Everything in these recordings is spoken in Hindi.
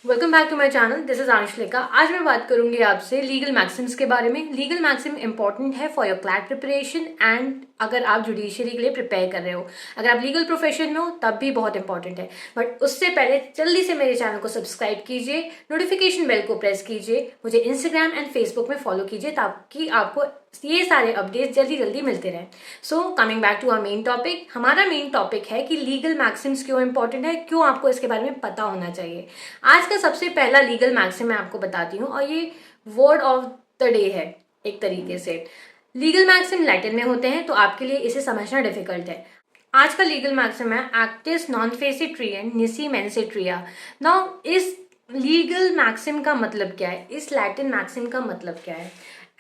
Welcome back to my channel. This is Anshalika. आज मैं बात करूंगी आपसे लीगल मैक्सिम्स के बारे में। लीगल मैक्सिम इंपॉर्टेंट है for your CLAT preparation and अगर आप जुडिशरी के लिए प्रिपेयर कर रहे हो, अगर आप लीगल प्रोफेशन में हो तब भी बहुत इंपॉर्टेंट है। बट उससे पहले जल्दी से मेरे चैनल को सब्सक्राइब कीजिए, नोटिफिकेशन बेल को प्रेस कीजिए, मुझे इंस्टाग्राम एंड फेसबुक में फॉलो कीजिए ताकि आपको ये सारे अपडेट्स जल्दी जल्दी मिलते रहें। So coming back to our main topic, हमारा मेन टॉपिक है कि लीगल मैक्सिम्स क्यों इंपॉर्टेंट है, क्यों आपको इसके बारे में पता होना चाहिए। आज का सबसे पहला लीगल मैक्सिम मैं आपको बताती हूँ और ये वर्ड ऑफ द डे है। एक तरीके से लीगल मैक्सिम लैटिन में होते हैं तो आपके लिए इसे समझना डिफिकल्ट है। आज का लीगल मैक्सिम है एक्टिस नॉन फेसिट्रियन निसी मेंसेट्रिया। नाउ इस लीगल मैक्सिम का मतलब क्या है, इस लैटिन मैक्सिम का मतलब क्या है?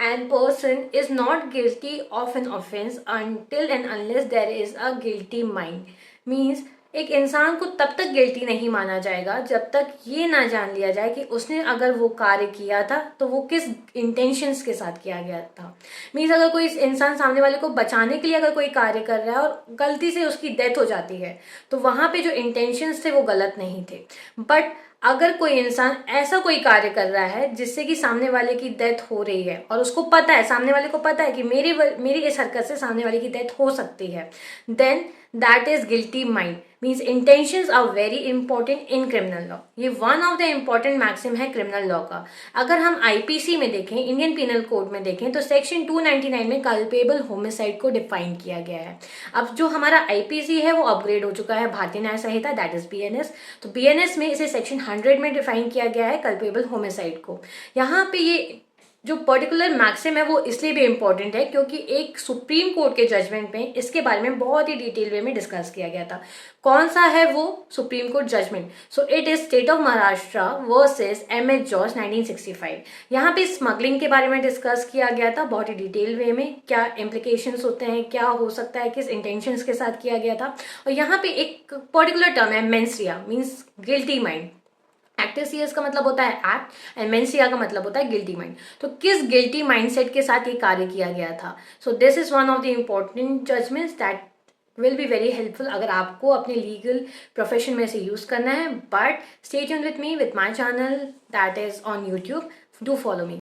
And person is not guilty of an offence until and unless there is a guilty mind. Means एक इंसान को तब तक गिल्टी नहीं माना जाएगा जब तक ये ना जान लिया जाए कि उसने अगर वो कार्य किया था तो वो किस इंटेंशंस के साथ किया गया था। मीन्स अगर कोई इंसान सामने वाले को बचाने के लिए अगर कोई कार्य कर रहा है और गलती से उसकी डेथ हो जाती है तो वहां पे जो इंटेंशंस थे वो गलत नहीं थे। बट अगर कोई इंसान ऐसा कोई कार्य कर रहा है जिससे कि सामने वाले की डेथ हो रही है और उसको पता है, सामने वाले को पता है कि मेरी इस हरकत से सामने वाले की डेथ हो सकती है, then that is guilty mind. Means intentions are very important in criminal law. ये one of the important maxim है क्रिमिनल लॉ का। अगर हम आईपीसी में देखें, इंडियन पीनल कोड में देखें तो सेक्शन 299 में कल्पेबल होमिसाइड को डिफाइन किया गया है। अब जो हमारा आईपीसी है वो अपग्रेड हो चुका है भारतीय न्याय संहिता, दैट इज बीएनएस। तो बीएनएस में इसे सेक्शन 100 में डिफाइन किया गया है कल्पेबल होमिसाइड को। यहाँ पे ये जो पर्टिकुलर मैक्सिम है वो इसलिए भी इम्पोर्टेंट है क्योंकि एक सुप्रीम कोर्ट के जजमेंट में इसके बारे में बहुत ही डिटेल वे में डिस्कस किया गया था। कौन सा है वो supreme court judgement? So it is state of Maharashtra versus MH George 1965। यहाँ पे स्मगलिंग के बारे में डिस्कस किया गया था बहुत ही डिटेल वे में, क्या इम्प्लीकेशंस होते हैं, क्या हो सकता है, किस इंटेंशंस के साथ किया गया था। और यहाँ पे एक पर्टिकुलर टर्म है मेंस रिया, मीन्स गिल्टी माइंड। एक्टिव का मतलब होता है एक्ट एंड मेंसिया का मतलब होता है गिल्टी माइंड। तो किस गिल्टी माइंडसेट के साथ ये कार्य किया गया था? So this is one of the important judgements that will be very helpful अगर आपको अपने लीगल प्रोफेशन में से यूज करना है। But stay tuned with me with my channel that is on YouTube. Do follow me.